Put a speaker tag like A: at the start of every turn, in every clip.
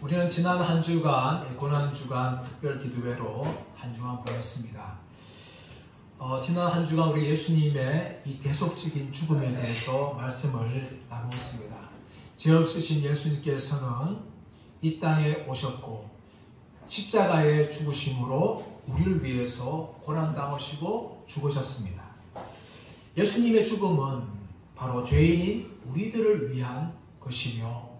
A: 우리는 지난 한 주간 고난주간 특별기도회로 한 주간 보냈습니다. 지난 한 주간 우리 예수님의 이 대속적인 죽음에 대해서 말씀을 나누었습니다. 죄 없으신 예수님께서는 이 땅에 오셨고 십자가의 죽으심으로 우리를 위해서 고난당하시고 죽으셨습니다. 예수님의 죽음은 바로 죄인인 우리들을 위한 것이며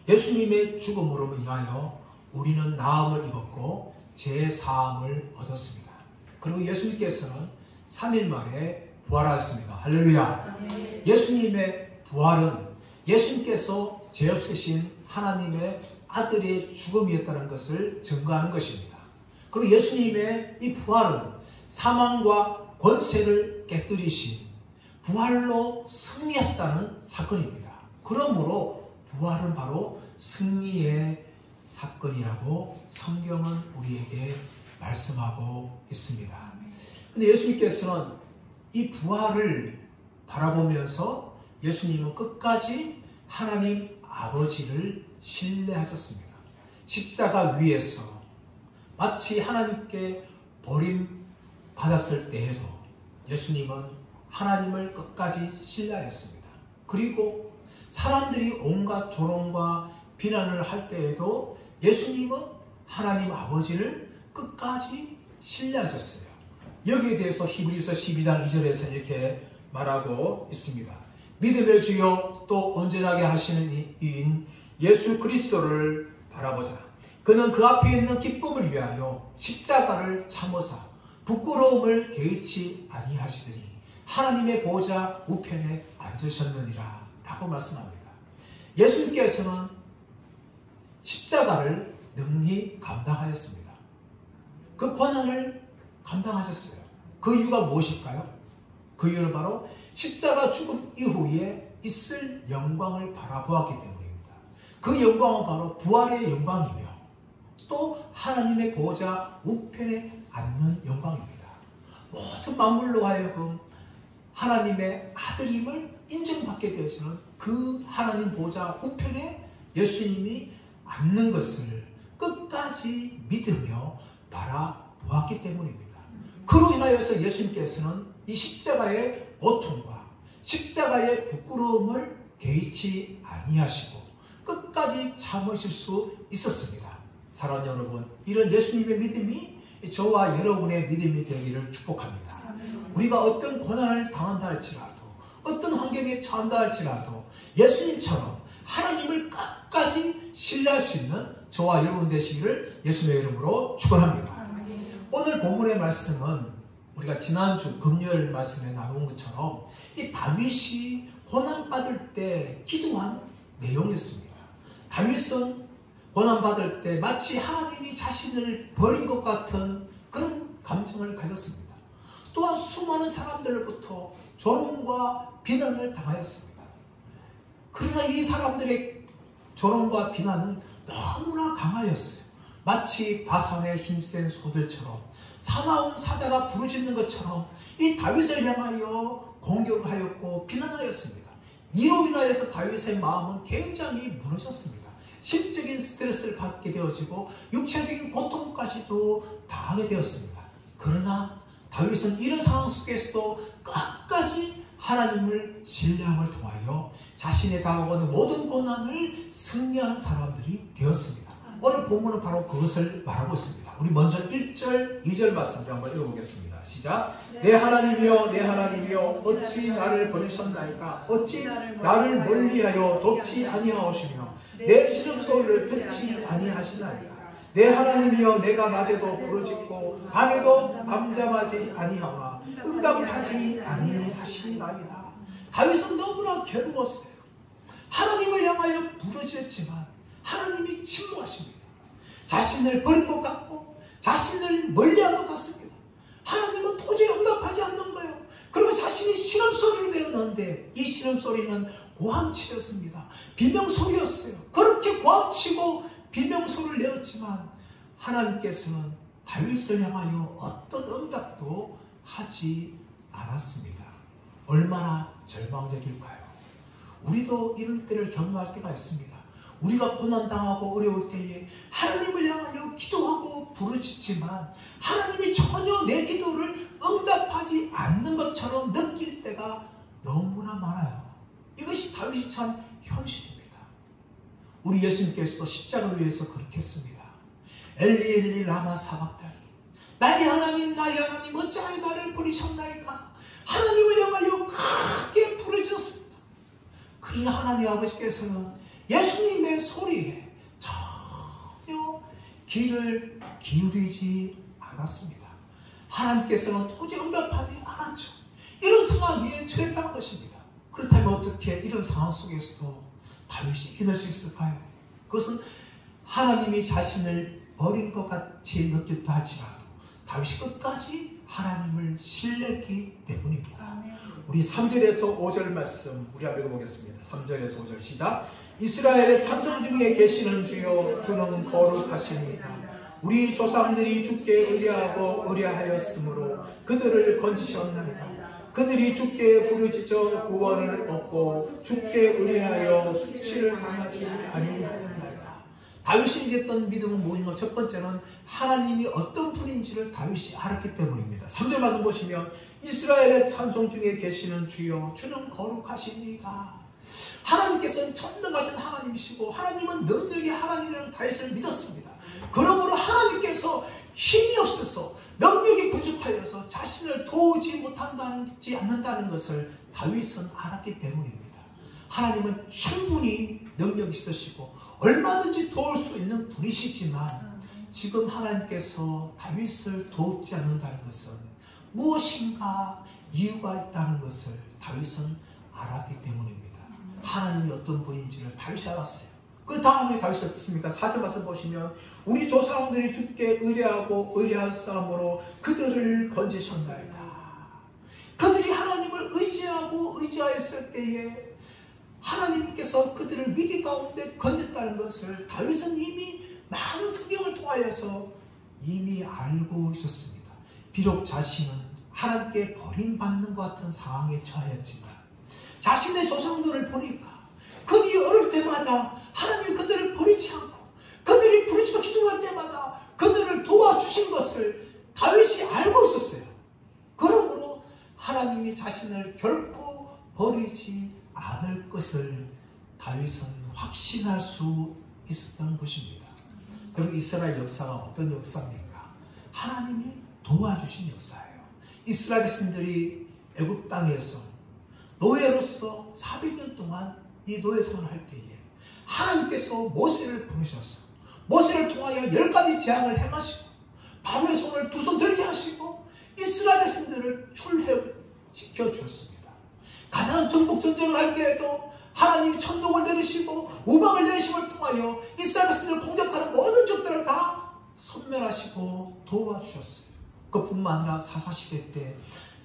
A: 예수님의 죽음으로 인하여 우리는 나음을 입었고 죄 사함을 얻었습니다. 그리고 예수님께서는 3일 만에 부활하셨습니다. 할렐루야. 예수님의 부활은 예수님께서 죄 없으신 하나님의 아들의 죽음이었다는 것을 증거하는 것입니다. 그리고 예수님의 이 부활은 사망과 권세를 깨뜨리신 부활로 승리하셨다는 사건입니다. 그러므로 부활은 바로 승리의 사건이라고 성경은 우리에게 말씀하고 있습니다. 근데 예수님께서는 이 부활을 바라보면서 예수님은 끝까지 하나님 아버지를 신뢰하셨습니다. 십자가 위에서 마치 하나님께 버림받았을 때에도 예수님은 하나님을 끝까지 신뢰하였습니다. 그리고 사람들이 온갖 조롱과 비난을 할 때에도 예수님은 하나님 아버지를 끝까지 신뢰하셨어요. 여기에 대해서 히브리서 12장 2절에서 이렇게 말하고 있습니다. 믿음의 주요 또 온전하게 하시는 이인 예수 그리스도를 바라보자. 그는 그 앞에 있는 기쁨을 위하여 십자가를 참으사 부끄러움을 개의치 아니하시더니 하나님의 보좌 우편에 앉으셨느니라 라고 말씀합니다. 예수님께서는 십자가를 능히 감당하였습니다. 그 고난을 감당하셨어요. 그 이유가 무엇일까요? 그 이유는 바로 십자가 죽음 이후에 있을 영광을 바라보았기 때문입니다. 그 영광은 바로 부활의 영광이며 또 하나님의 보좌 우편에 앉는 영광입니다. 모든 만물로 하여금 하나님의 아들임을 인정받게 되어지는 그 하나님 보좌 우편에 예수님이 앉는 것을 끝까지 믿으며 바라보았기 때문입니다. 그로 인하여서 예수님께서는 이 십자가의 고통과 십자가의 부끄러움을 개의치 아니하시고 끝까지 참으실 수 있었습니다. 사랑하는 여러분, 이런 예수님의 믿음이 저와 여러분의 믿음이 되기를 축복합니다. 우리가 어떤 고난을 당한다 할지라도 어떤 환경에 처한다 할지라도 예수님처럼 하나님을 끝까지 신뢰할 수 있는 저와 여러분 되시기를 예수님의 이름으로 축원합니다. 오늘 본문의 말씀은 우리가 지난주 금요일 말씀에 나온 것처럼 이 다윗이 고난받을 때 기도한 내용이었습니다. 다윗은 고난받을 때 마치 하나님이 자신을 버린 것 같은 그런 감정을 가졌습니다. 또한 수많은 사람들로부터 조롱과 비난을 당하였습니다. 그러나 이 사람들의 조롱과 비난은 너무나 강하였어요. 마치 바산의 힘센 소들처럼 사나운 사자가 부르짖는 것처럼 이 다윗을 향하여 공격을 하였고 비난하였습니다. 이로 인하여서 다윗의 마음은 굉장히 무너졌습니다. 심적인 스트레스를 받게 되어지고 육체적인 고통까지도 당하게 되었습니다. 그러나 다윗은 이런 상황 속에서도 끝까지 하나님을 신뢰함을 통하여 자신의 다가오는 모든 고난을 승리하는 사람들이 되었습니다. 오늘 본문은 바로 그것을 말하고 있습니다. 우리 먼저 1절, 2절 말씀을 한번 읽어보겠습니다. 시작. 내 하나님이여 내 하나님이여 어찌 나를 버리셨나이까. 어찌 나를 멀리하여 돕지 아니하시며 내 시름소리를 듣지 아니하시나이까. 내 하나님이여 내가 낮에도 부르짖고 밤에도 잠잠하지 아니하오나 응답하지 아니하시나이다. 다윗은 너무나 괴로웠어요. 하나님을 향하여 부르짖었지만 하나님이 침묵하십니다. 자신을 버린 것 같고 자신을 멀리한 것 같습니다. 하나님은 도저히 응답하지 않는 거예요. 그리고 자신이 신음소리를 내었는데 이 신음소리는 고함치였습니다. 비명소리였어요. 그렇게 고함치고 비명소리를 내었지만 하나님께서는 다윗을 향하여 어떤 응답도 하지 않았습니다. 얼마나 절망적일까요? 우리도 이런 때를 경험할 때가 있습니다. 우리가 고난당하고 어려울 때에 하나님을 향하여 기도하고 부르짖지만 하나님이 전혀 내 기도를 응답하지 않는 것처럼 느낄 때가 너무나 많아요. 이것이 다윗이 참 현실입니다. 우리 예수님께서 십자가를 위해서 그렇게 했습니다. 엘리 엘리 라마 사박다니 나의 하나님 어찌하여 나를 버리셨나이까. 하나님을 향하여 크게 부르짖었습니다. 그러나 하나님 아버지께서는 예수님의 소리에 전혀 귀를 기울이지 않았습니다. 하나님께서는 도저히 응답하지 않았죠. 이런 상황에 처했다는 것입니다. 그렇다면 어떻게 이런 상황 속에서도 다윗이 이겨낼 수 있을까요? 그것은 하나님이 자신을 버린 것 같이 느꼈다 할지라도 다윗이 끝까지 하나님을 신뢰했기 때문입니다. 우리 3절에서 5절 말씀 우리 한번 읽어보겠습니다. 3절에서 5절 시작. 이스라엘의 찬송 중에 계시는 주여 주는 거룩하십니다. 우리 조상들이 주께 의뢰하고 의뢰하였으므로 그들을 건지셨나이다. 그들이 주께 부르짖어 구원을 얻고 주께 의뢰하여 수치를 당하지 아니하였나이다. 다윗이 이겼던 믿음은 무엇인가? 첫 번째는 하나님이 어떤 분인지를 다윗이 알았기 때문입니다. 3절 말씀 보시면 이스라엘의 찬송 중에 계시는 주여 주는 거룩하십니다. 하나님께서는 전능하신 하나님이시고 하나님은 능력의 하나님이라는 다윗을 믿었습니다. 그러므로 하나님께서 힘이 없어서 능력이 부족하여서 자신을 도우지 못한다지 않는다는 것을 다윗은 알았기 때문입니다. 하나님은 충분히 능력이 있으시고 얼마든지 도울 수 있는 분이시지만 지금 하나님께서 다윗을 돕지 않는다는 것은 무엇인가 이유가 있다는 것을 다윗은 알았기 때문입니다. 하나님이 어떤 분인지를 다윗이 알았어요. 그 다음에 다윗이 어떻습니까? 4절 말씀 보시면 우리 조상들이 주께 의뢰하고 의뢰하였으므로 그들을 건지셨나이다. 그들이 하나님을 의지하고 의지하였을 때에 하나님께서 그들을 위기 가운데 건졌다는 것을 다윗은 이미 많은 성경을 통하여서 이미 알고 있었습니다. 비록 자신은 하나님께 버림받는 것 같은 상황에 처하였지만 자신의 조상들을 보니까 그들이 어릴 때마다 하나님 그들을 버리지 않고 그들이 부르짖고 기도할 때마다 그들을 도와주신 것을 다윗이 알고 있었어요. 그러므로 하나님이 자신을 결코 버리지 않을 것을 다윗은 확신할 수 있었던 것입니다. 그리고 이스라엘 역사가 어떤 역사입니까? 하나님이 도와주신 역사예요. 이스라엘 백성들이 애굽 땅에서 노예로서 400년 동안 이 노예 생활을 할 때에 하나님께서 모세를 부르셔서 모세를 통하여 10가지 재앙을 행하시고 바로의 손을 두 손 들게 하시고 이스라엘 백성들을 출애굽시켜 주었습니다. 가나안 정복 전쟁을 할 때에도 하나님이 천둥을 내리시고 우박을 내리심을 통하여 이스라엘 백성들을 공격하는 모든 적들을 다 섬멸하시고 도와주셨어요. 그뿐만 아니라 사사시대 때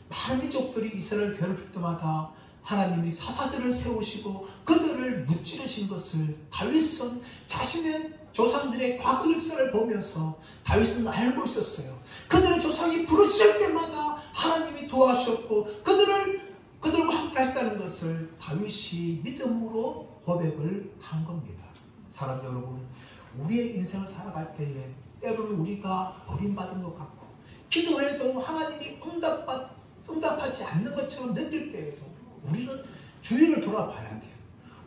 A: 많은 민족들이 이스라엘을 괴롭힐 때마다 하나님이 사사들을 세우시고 그들을 무찌르신 것을 다윗은 자신의 조상들의 과거 역사를 보면서 다윗은 알고 있었어요. 그들의 조상이 부르짖을 때마다 하나님이 도와주셨고 그들과 함께 하셨다는 것을 다윗이 믿음으로 고백을 한 겁니다. 사람 여러분, 우리의 인생을 살아갈 때에 때로는 우리가 버림받은 것 같고 기도해도 하나님이 응답하지 않는 것처럼 느낄 때에도 우리는 주위를 돌아봐야 돼요.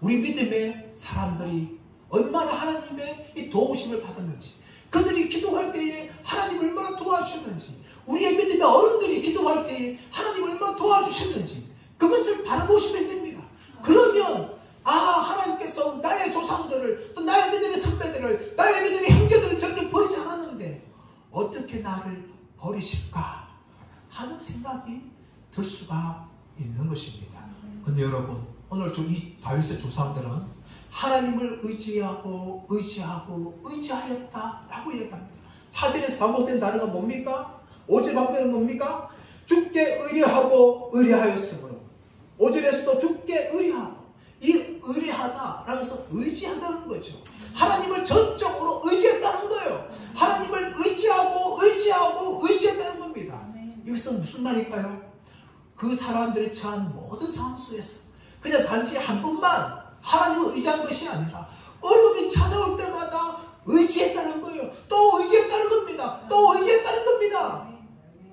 A: 우리 믿음의 사람들이 얼마나 하나님의 이 도우심을 받았는지, 그들이 기도할 때에 하나님 얼마나 도와주셨는지, 우리의 믿음의 어른들이 기도할 때에 하나님 얼마나 도와주셨는지 그것을 바라보시면 됩니다. 그러면 하나님께서 나의 조상들을 또 나의 믿음의 선배들을 나의 믿음의 형제들을 절대 버리지 않았는데 어떻게 나를 버리실까 하는 생각이 들 수가 있는 것입니다. 근데 여러분, 오늘 이 다윗의 조상들은 하나님을 의지하였다라고 얘기합니다. 4절에서 반복된 단어가 뭡니까? 5절 반복된 뭡니까? 주께 의뢰하고 의뢰하였으므로. 5절에서도 주께 의뢰하고, 이 의뢰하다라는 것은 의지하다는 거죠. 하나님을 전적으로 의지했다는 거예요. 하나님을 의지했다는 겁니다. 이것은 무슨 말일까요? 그 사람들이 처한 모든 상황 속에서 그냥 단지 한 번만 하나님을 의지한 것이 아니라 어려움이 찾아올 때마다 의지했다는 거예요. 또 의지했다는 겁니다. 또 의지했다는 겁니다.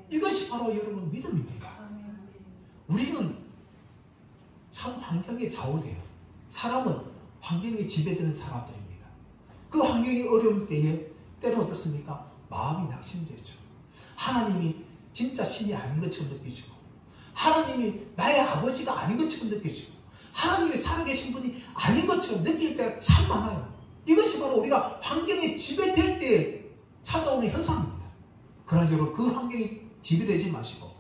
A: 이것이 바로 여러분 믿음입니다. 우리는 참 환경에 좌우돼요. 사람은 환경에 지배되는 사람들입니다. 그 환경이 어려울 때에 때는 어떻습니까? 마음이 낙심되죠. 하나님이 진짜 신이 아닌 것처럼 느껴지고, 하나님이 나의 아버지가 아닌 것처럼 느껴지고, 하나님이 살아계신 분이 아닌 것처럼 느낄 때가 참 많아요. 이것이 바로 우리가 환경에 지배될 때 찾아오는 현상입니다. 그러나 여러분, 그 환경에 지배되지 마시고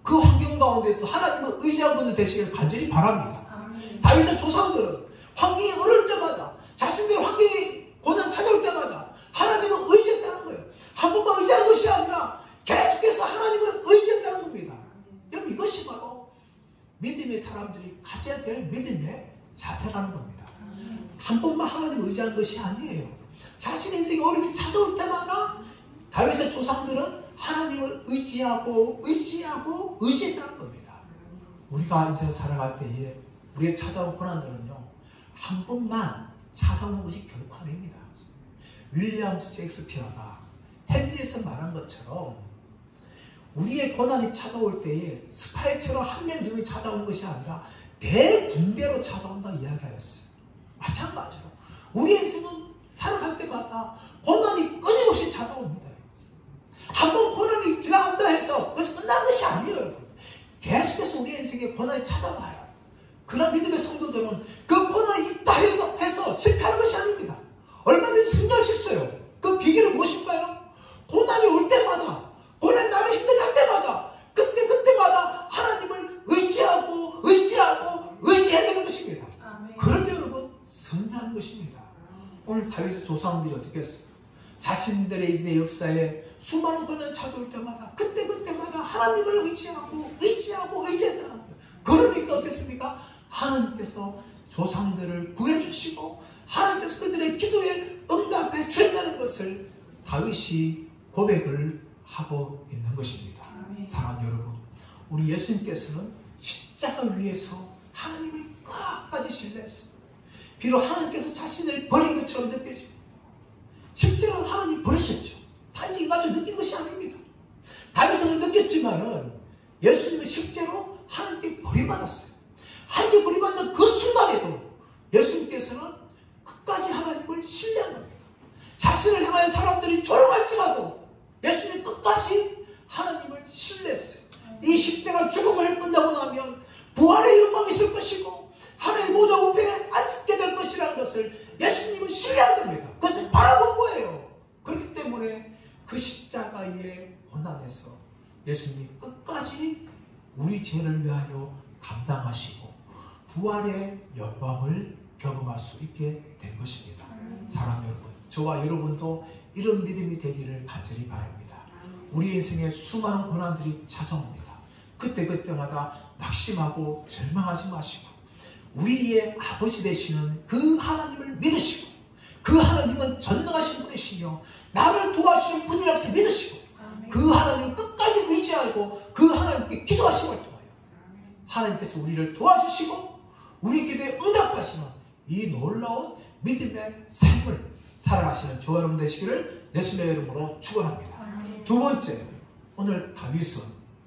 A: 그 환경 가운데서 하나님을 의지하는 분들 되시길 간절히 바랍니다. 다윗의 조상들은 환경이 어려울 때마다, 자신들의 환경이 고난 찾아올 때마다 하나님을 의지했다는 거예요. 한 번만 의지한 것이 아니라 계속해서 하나님을 의지했다는 겁니다. 여러분, 이것이 바로 믿음의 사람들이 가져야 될 믿음의 자세라는 겁니다. 한 번만 하나님을 의지하는 것이 아니에요. 자신의 인생에 어려움이 찾아올 때마다 다윗의 조상들은 하나님을 의지했다는 겁니다. 우리가 인생을 살아갈 때에 우리의 찾아온 고난들은요, 한 번만 찾아오는 것이 결코 아닙니다. 윌리엄 셰익스피어가 헨리에서 말한 것처럼 우리의 고난이 찾아올 때에 스파이처럼 한 명 두 명이 찾아온 것이 아니라 대군대로 찾아온다고 이야기하였어요. 마찬가지로 우리의 인생은 살아갈 때마다 고난이 끊임없이 찾아옵니다. 한 번 고난이 지나간다 해서 그래서 끝난 것이 아니에요, 여러분. 계속해서 우리 인생에 고난이 찾아와요. 그러나 믿음의 성도들은 그 고난이 있다 해서 실패하는 것이 아닙니다. 얼마든지 승리할 수 있어요. 그 비결은 무엇일까요? 고난이 올 때마다, 고난이 나를 힘들게 할 때마다, 그때마다 하나님을 의지해야 되는 것입니다. 그럴 때 여러분, 승리하는 것입니다. 오늘 다윗의 조상들이 어떻게 했어요? 자신들의 인생의 역사에 수많은 고난이 찾아올 때마다 그때마다 하나님을 의지했다는 거예요. 그러니까 어땠습니까? 하나님께서 조상들을 구해주시고 하나님께서 그들의 기도에 응답해 주셨다는 것을 다윗이 고백을 하고 있는 것입니다. 사랑하는 여러분, 우리 예수님께서는 십자가 위에서 하나님을 끝까지 신뢰했어요. 비록 하나님께서 자신을 버린 것처럼 느껴지고, 실제로 하나님 버리셨죠. 단지 이마저 느낀 것이 아닙니다. 다윗은 느꼈지만은 예수님은 실제로 하나님께 버림받았어요. 하나님께 버림받는 그 순간에도 예수님께서는 끝까지 하나님을 신뢰한 겁니다. 자신을 향하여 사람들이 조롱할지라도 예수님이 끝까지 하나님을 신뢰했어요. 이 십자가 죽음을 끝나고 나면 부활의 영광이 있을 것이고 하나님의 보좌 우편에 앉게 될 것이라는 것을 예수님은 신뢰한 겁니다. 그것을 바라본 거예요. 그렇기 때문에 그 십자가의 고난에서 예수님이 끝까지 우리 죄를 위하여 감당하시고 부활의 영광을 경험할 수 있게 된 것입니다. 사랑하는 여러분, 저와 여러분도 이런 믿음이 되기를 간절히 바랍니다. 우리 인생에 수많은 고난들이 찾아옵니다. 그때마다 낙심하고 절망하지 마시고 우리의 아버지 되시는 그 하나님을 믿으시고, 그 하나님은 전능하신 분이시며 나를 도와주시는 분이라고 믿으시고 그 하나님을 끝까지 의지하고 그 하나님께 기도하심을 통하여 하나님께서 우리를 도와주시고 우리 기도에 응답하시는 이 놀라운 믿음의 삶을 살아가시는 저와 여러분 되시기를 예수님의 이름으로 축원합니다. 두 번째, 오늘 다윗은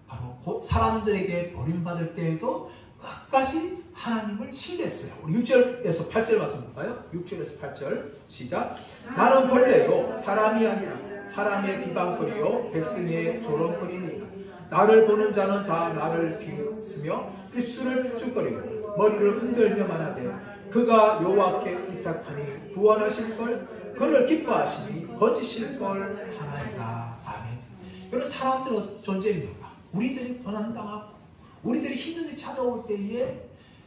A: 바로 사람들에게 버림받을 때에도 끝까지 하나님을 신뢰했어요. 우리 6절에서 8절 말씀 볼까요? 6절에서 8절 시작. 나는 본래요 사람이 아니라 사람의 비방거리요 백성의 조롱거리니라. 나를 보는 자는 다 나를 비웃으며 입술을 삐죽거리고 머리를 흔들며 말하되 그가 여호와께 부탁하니 구원하실 걸 그를 기뻐하시니 거짓일 걸 하나이다. 아멘. 여러분, 사람들은 어떤 존재입니까? 우리들이 고난당하고 우리들이 힘든 일이 찾아올 때에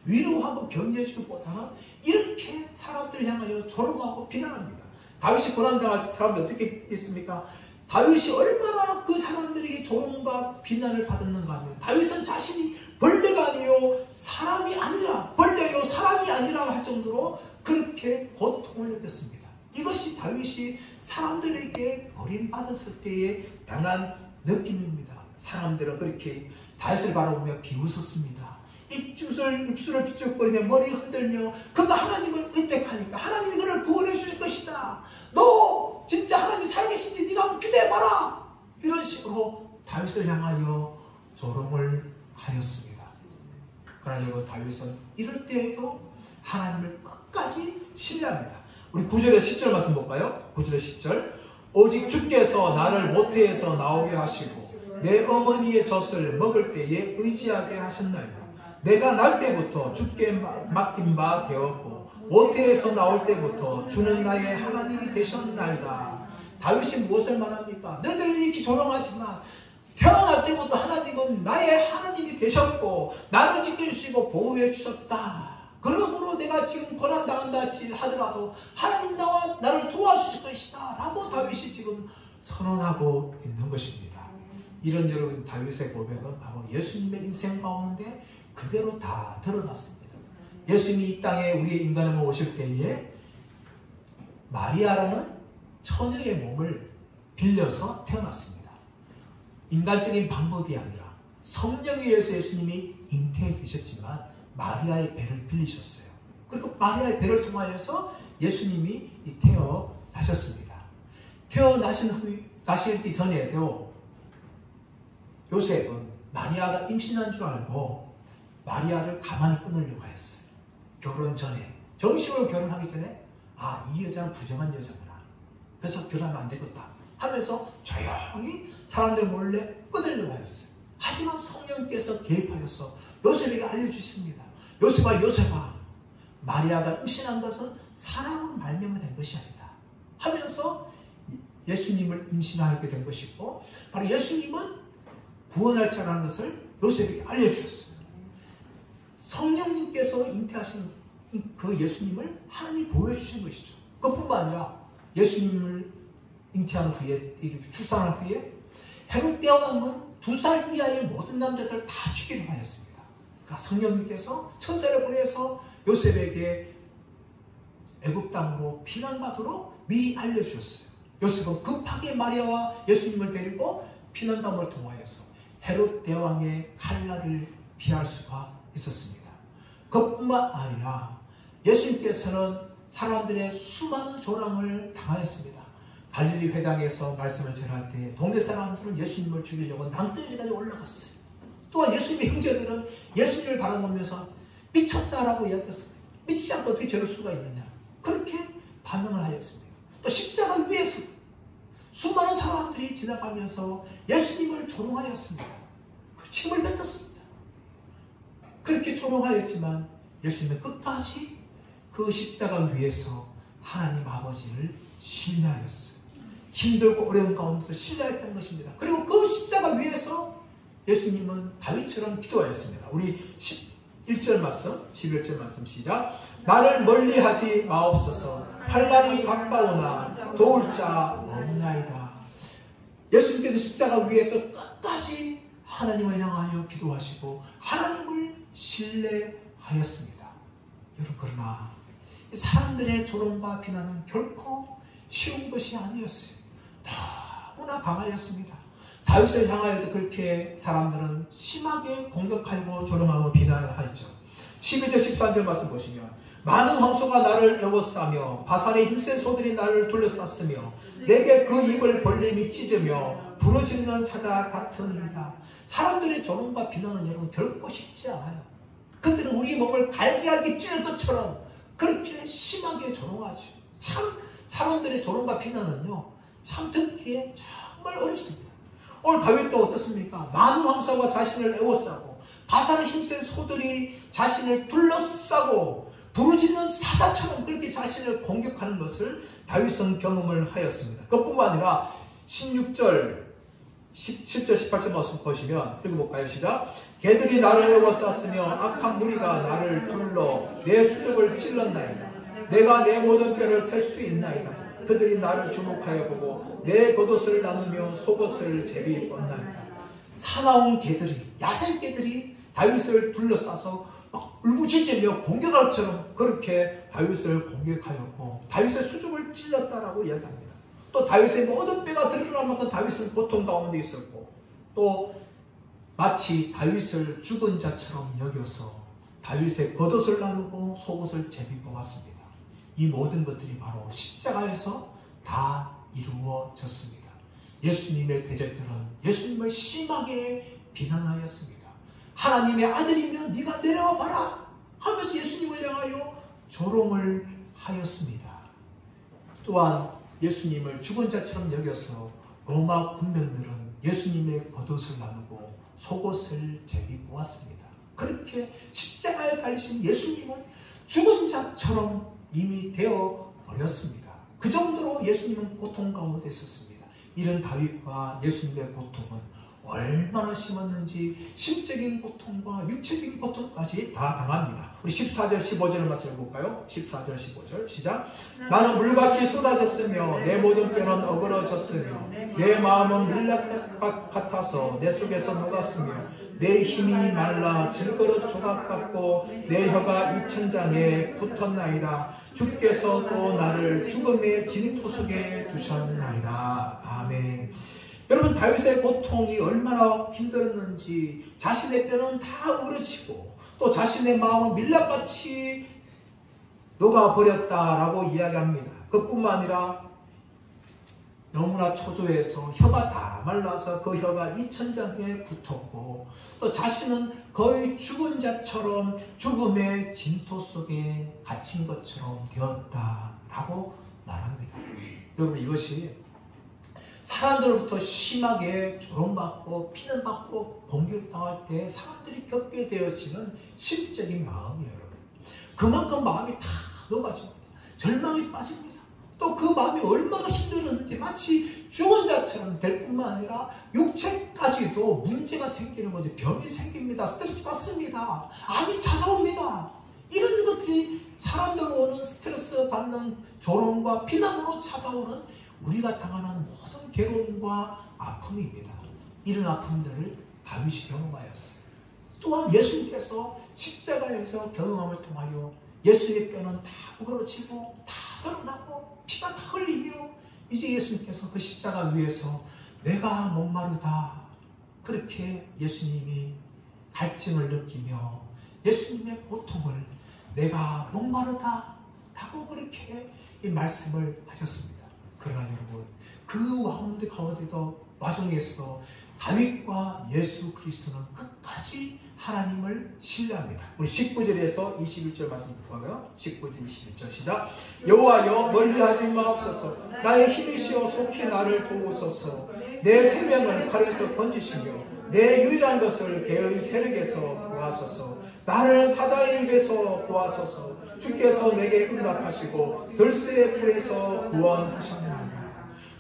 A: 위로하고 격려해주기보다는 이렇게 사람들을 향하여 조롱하고 비난합니다. 다윗이 고난당할 때 사람들이 어떻게 했습니까? 다윗이 얼마나 그 사람들에게 조롱과 비난을 받았는가 하면 다윗은 자신이 벌레가 아니요 사람이 아니라, 벌레요 사람이 아니라 할 정도로 그렇게 고통을 느꼈습니다. 이것이 다윗이 사람들에게 버림받았을 때에 당한 느낌입니다. 사람들은 그렇게 다윗을 바라보며 비웃었습니다. 입술을 비쩍거리며 머리 흔들며 그가 하나님을 의택하니까 하나님이 그를 구원해 주실 것이다. 너 진짜 하나님 살아계신지 네가 한번 기대해봐라. 이런 식으로 다윗을 향하여 조롱을 하였습니다. 그러나 여러분, 다윗은 이럴 때에도 하나님을 끝까지 신뢰합니다. 우리 9절에 10절 말씀 볼까요? 9절에 10절. 오직 주께서 나를 모태에서 나오게 하시고 내 어머니의 젖을 먹을 때에 의지하게 하셨나이다. 내가 날 때부터 주께 맡긴 바 되었고 모태에서 나올 때부터 주는 나의 하나님이 되셨나이다. 다윗이 무엇을 말합니까? 너희들은 이렇게 조롱하지만 태어날 때부터 하나님은 나의 하나님이 되셨고 나를 지켜주시고 보호해 주셨다. 그러므로 내가 지금 고난당한다 하더라도 하나님 나를 도와주실 것이다 라고 다윗이 지금 선언하고 있는 것입니다. 이런 여러분 다윗의 고백은 바로 예수님의 인생 가운데 그대로 다 드러났습니다. 예수님이 이 땅에 우리의 인간을 오실 때에 마리아라는 처녀의 몸을 빌려서 태어났습니다. 인간적인 방법이 아니라 성령에 의해서 예수님이 잉태되셨지만 마리아의 배를 빌리셨어요. 그리고 마리아의 배를 통하여서 예수님이 태어나셨습니다. 태어나시기 전에도 요셉은 마리아가 임신한 줄 알고 마리아를 가만히 끊으려고 하였어요. 결혼 전에, 정식으로 결혼하기 전에 이 여자는 부정한 여자구나. 그래서 결혼하면 안 되겠다 하면서 조용히 사람들 몰래 끊으려고 하였어요. 하지만 성령께서 개입하여서 요셉에게 알려주십니다. 요셉아, 마리아가 임신한 것은 사랑으로 말미암아 된 것이 아니다 하면서 예수님을 임신하게 된 것이고, 바로 예수님은 구원할 자라는 것을 요셉에게 알려주셨어요. 성령님께서 잉태하신 그 예수님을 하나님이 보호해 주신 것이죠. 그뿐만 아니라 예수님을 잉태한 후에, 출산한 후에 헤롯 대왕은 2살 이하의 모든 남자들을 다 죽이려 하였습니다. 그러니까 성령님께서 천사를 보내서 요셉에게 애굽 땅으로 피난가도록 미리 알려주셨어요. 요셉은 급하게 마리아와 예수님을 데리고 피난감을 통하여서 헤롯 대왕의 칼날을 피할 수가 있었습니다. 그뿐만 아니라 예수님께서는 사람들의 수많은 조롱을 당하였습니다. 갈릴리 회당에서 말씀을 전할 때 동네 사람들은 예수님을 죽이려고 낭떠러지까지 올라갔어요. 또한 예수님의 형제들은 예수님을 바라보면서 미쳤다라고 이야기했습니다. 미치지 않고 어떻게 저럴 수가 있느냐, 그렇게 반응을 하였습니다. 또 십자가 위에서 수많은 사람들이 지나가면서 예수님을 조롱하였습니다. 그 침을 뱉었습니다. 그렇게 조롱하였지만 예수님은 끝까지 그 십자가 위에서 하나님 아버지를 신뢰하였어요. 힘들고 어려운 가운데서 신뢰했던 것입니다. 그리고 그 십자가 위에서 예수님은 다윗처럼 기도하였습니다. 우리 11절 말씀, 11절 말씀 시작. 나를 멀리하지 마옵소서. 환난이 가까우나 도울 자 없나이다. 예수님께서 십자가 위에서 끝까지 하나님을 향하여 기도하시고 하나님을 신뢰하였습니다. 여러분, 그러나 사람들의 조롱과 비난은 결코 쉬운 것이 아니었어요. 너무나 강하였습니다. 다윗을 향하여도 그렇게 사람들은 심하게 공격하고 조롱하고 비난을 하였죠. 12절 13절 말씀 보시면 많은 황소가 나를 에워싸며 바산의 힘센 소들이 나를 둘러쌌으며 내게 그 입을 벌림이 찢으며 부르짖는 사자 같으니이다. 사람들의 조롱과 비난은 여러분 결코 쉽지 않아요. 그들은 우리 몸을 갈기갈기 찢을 것처럼 그렇게 심하게 조롱하죠. 참 사람들의 조롱과 비난은요, 참 듣기에 정말 어렵습니다. 오늘 다윗도 어떻습니까? 많은 황소가 자신을 에워싸고 바산의 힘센 소들이 자신을 둘러싸고 부르짖는 사자처럼 그렇게 자신을 공격하는 것을 다윗은 경험을 하였습니다. 그뿐만 아니라 16절, 17절, 18절 말씀 보시면 읽어볼까요? 시작. 개들이 나를 에워쌌으며 악한 무리가 나를 둘러 내 수족을 찔렀나이다. 내가 내 모든 뼈를 셀 수 있나이다. 그들이 나를 주목하여 보고 내 겉옷을 나누며 속옷을 제비 뻗나이다. 사나운 개들이, 야생 개들이 다윗을 둘러싸서 막 울부짖으며 공격할 것처럼 그렇게 다윗을 공격하였고 다윗의 수족을 찔렀다라고 이야기합니다. 또 다윗의 모든 뼈가 드러날 만큼 다윗은 고통 가운데 있었고 또 마치 다윗을 죽은 자처럼 여겨서 다윗의 겉옷을 나누고 속옷을 제비 뽑았습니다. 이 모든 것들이 바로 십자가에서 다 이루어졌습니다. 예수님의 대적들은 예수님을 심하게 비난하였습니다. 하나님의 아들이면 네가 내려와 봐라 하면서 예수님을 향하여 조롱을 하였습니다. 또한 예수님을 죽은 자처럼 여겨서 로마 군병들은 예수님의 겉옷을 나누고 속옷을 제비 보았습니다. 그렇게 십자가에 달리신 예수님은 죽은 자처럼 이미 되어 버렸습니다. 그 정도로 예수님은 고통 가운데 있었습니다. 이런 다윗과 예수님의 고통은 얼마나 심었는지 심적인 고통과 육체적인 고통까지 다 당합니다. 우리 14절 15절을 말씀해 볼까요? 14절 15절 시작. 나는 물같이 쏟아졌으며 내 모든 뼈는 어그러졌으며 내 마음은 밀랍 같아서 내 속에서 녹았으며 내 힘이 말라 질그릇 조각 같고 내 혀가 입천장에 붙었나이다. 주께서 또 나를 죽음의 진토 속에 두셨나이다. 아멘. 여러분, 다윗의 고통이 얼마나 힘들었는지 자신의 뼈는 다 으그러지고 또 자신의 마음은 밀랍같이 녹아버렸다라고 이야기합니다. 그뿐만 아니라 너무나 초조해서 혀가 다 말라서 그 혀가 이천장에 붙었고 또 자신은 거의 죽은 자처럼 죽음의 진토 속에 갇힌 것처럼 되었다라고 말합니다. 여러분, 이것이 사람들로부터 심하게 조롱받고 피난받고 공격당할 때 사람들이 겪게 되어지는 심적인 마음이에요. 여러분, 그만큼 마음이 다 녹아집니다. 절망이 빠집니다. 또 그 마음이 얼마나 힘들었는지 마치 죽은 자처럼 될 뿐만 아니라 육체까지도 문제가 생기는 거죠. 병이 생깁니다. 스트레스 받습니다. 암이 찾아옵니다. 이런 것들이 사람들로 오는 스트레스 받는 조롱과 비난으로 찾아오는 우리가 당하는 모든 괴로움과 아픔입니다. 이런 아픔들을 다윗이 경험하였어요. 또한 예수님께서 십자가에서 경험함을 통하여 예수의 뼈는 다 우그러지고 다 드러나고 피가 다 흘리며 이제 예수님께서 그 십자가 위에서 내가 목마르다 그렇게 예수님이 갈증을 느끼며 예수님의 고통을 내가 목마르다 라고 그렇게 이 말씀을 하셨습니다. 그러나 여러분, 그 와중에서도 다윗과 예수 그리스도는 끝까지 하나님을 신뢰합니다. 우리 19절에서 21절 말씀 볼까요? 19절 21절 시작. 여호와여 멀리하지 마옵소서. 나의 힘이시여 속히 나를 도우소서. 내 생명을 칼에서 건지시며 내 유일한 것을 개의 세력에서 구하소서. 나를 사자의 입에서 구하소서. 주께서 내게 응답하시고 들스의 뿔에서 구원하셨나이다.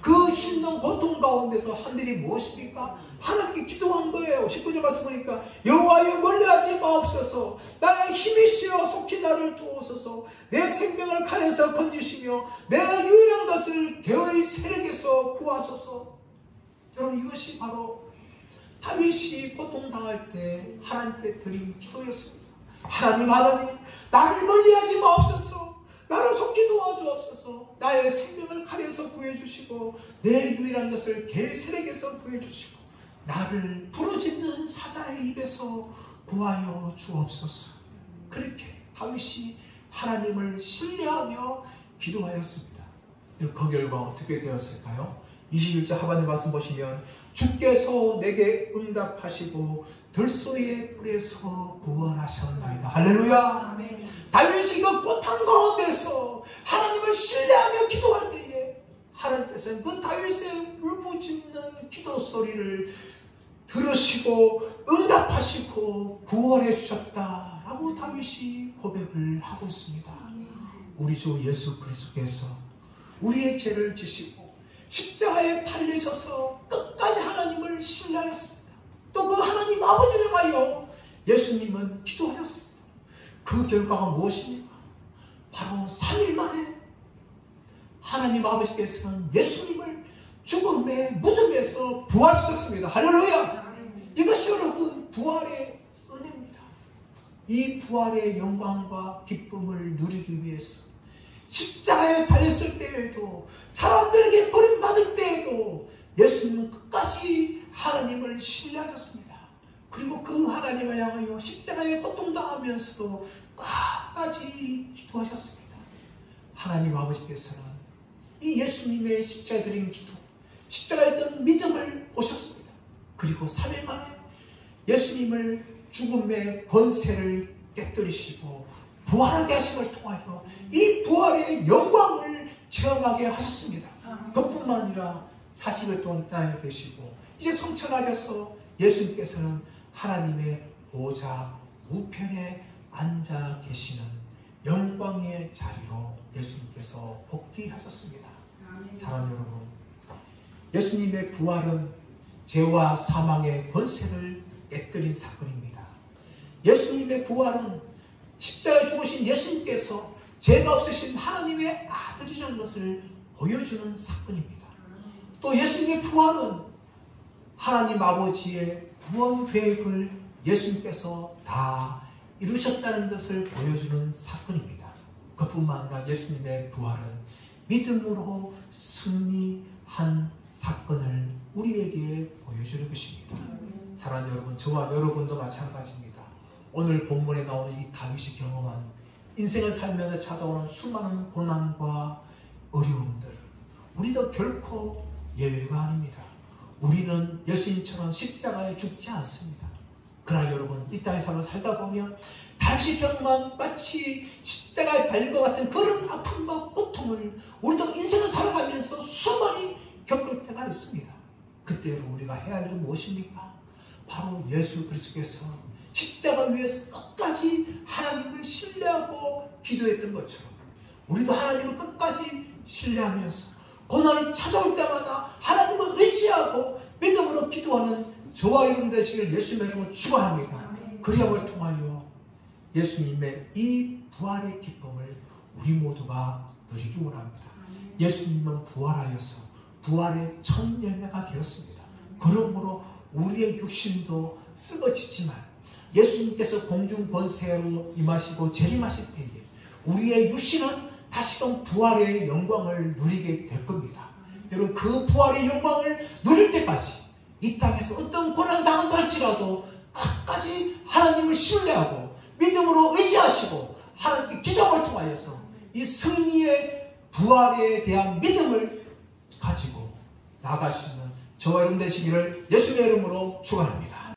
A: 그 힘든 고통 가운데서 한 일이 무엇입니까? 하나님께 기도한 거예요. 19절 말씀 보니까 여호와여 멀리하지 마옵소서. 나의 힘이시여 속히 나를 도우소서. 내 생명을 칼에서 건지시며 내 유일한 것을 개의 세력에서 구하소서. 여러분, 이것이 바로 다윗이 고통당할 때 하나님께 드린 기도였습니다. 하나님, 나를 멀리하지 마옵소서. 나를 속히 도와주옵소서. 나의 생명을 칼에서 구해주시고 내 유일한 것을 개의 세력에서 구해주시고 나를 부르짖는 사자의 입에서 구하여 주옵소서. 그렇게 다윗이 하나님을 신뢰하며 기도하였습니다. 그 결과 어떻게 되었을까요? 21절 하반절 말씀 보시면 주께서 내게 응답하시고 들소의 뿔에서 구원하셨나이다. 할렐루야. 아멘. 다윗이 그 고통 가운데서 하나님을 신뢰하며 기도할 때에 하나님께서 그 다윗의 울부짖는 기도 소리를 들으시고 응답하시고 구원해 주셨다라고 다윗이 고백을 하고 있습니다. 우리 주 예수 그리스도께서 우리의 죄를 지시고 십자가에 달리셔서 끝까지 하나님을 신뢰하였습니다. 또 그 하나님 아버지를 가요 예수님은 기도하셨습니다. 그 결과가 무엇입니까? 바로 3일 만에 하나님 아버지께서는 예수님을 죽음의 무덤에서 부활시켰습니다. 할렐루야. 이것이 여러분 부활의 은혜입니다. 이 부활의 영광과 기쁨을 누리기 위해서 십자가에 달렸을 때에도 사람들에게 버림받을 때에도 예수님은 끝까지 하나님을 신뢰하셨습니다. 그리고 그 하나님을 향하여 십자가에 고통당하면서도 끝까지 기도하셨습니다. 하나님 아버지께서는 이 예수님의 십자가에 드린 기도, 십자가에 있던 믿음을 보셨습니다. 그리고 3일 만에 예수님을 죽음의 권세를 깨뜨리시고 부활하게 하심을 통하여 이 부활의 영광을 체험하게 하셨습니다. 그뿐만 아니라 40일 동안 이 땅에 계시고 이제 성천하셔서 예수님께서는 하나님의 보좌 우편에 앉아 계시는 영광의 자리로 예수님께서 복귀하셨습니다. 사랑하는 여러분, 예수님의 부활은 죄와 사망의 권세를 깨뜨린 사건입니다. 예수님의 부활은 십자가에 죽으신 예수님께서 죄가 없으신 하나님의 아들이라는 것을 보여주는 사건입니다. 또 예수님의 부활은 하나님 아버지의 구원 계획을 예수님께서 다 이루셨다는 것을 보여주는 사건입니다. 그뿐만 아니라 예수님의 부활은 믿음으로 승리한 사건을 우리에게 보여주는 것입니다. 사랑하는 여러분, 저와 여러분도 마찬가지입니다. 오늘 본문에 나오는 이 다윗이 경험한 인생을 살면서 찾아오는 수많은 고난과 어려움들, 우리도 결코 예외가 아닙니다. 우리는 예수님처럼 십자가에 죽지 않습니다. 그러나 여러분, 이 땅의 삶을 살다 보면 다시 경험한 마치 십자가에 달린 것 같은 그런 아픔과 고통을 우리도 인생을 살아가면서 수많이 겪을 때가 있습니다. 그때 우리가 해야 할 일은 무엇입니까? 바로 예수 그리스도께서 십자가 위에서 끝까지 하나님을 신뢰하고 기도했던 것처럼 우리도 하나님을 끝까지 신뢰하면서 고난이 찾아올 때마다 하나님을 의지하고 믿음으로 기도하는 저와 여러분 되시길 예수님의 이름으로 축원합니다. 그리함을 통하여 예수님의 이 부활의 기쁨을 우리 모두가 누리기 원합니다. 예수님은 부활하여서 부활의 첫 열매가 되었습니다. 그러므로 우리의 육신도 썩어지지만 예수님께서 공중 권세로 임하시고 재림하실 때에 우리의 육신은 다시금 부활의 영광을 누리게 될 겁니다. 여러분, 그 부활의 영광을 누릴 때까지 이 땅에서 어떤 고난 당한다 할지라도 끝까지 하나님을 신뢰하고 믿음으로 의지하시고 하나님께 기도를 통하여서 이 승리의 부활에 대한 믿음을 가지고 나가시는 저와 여러분 되시기를 예수님의 이름으로 축원합니다.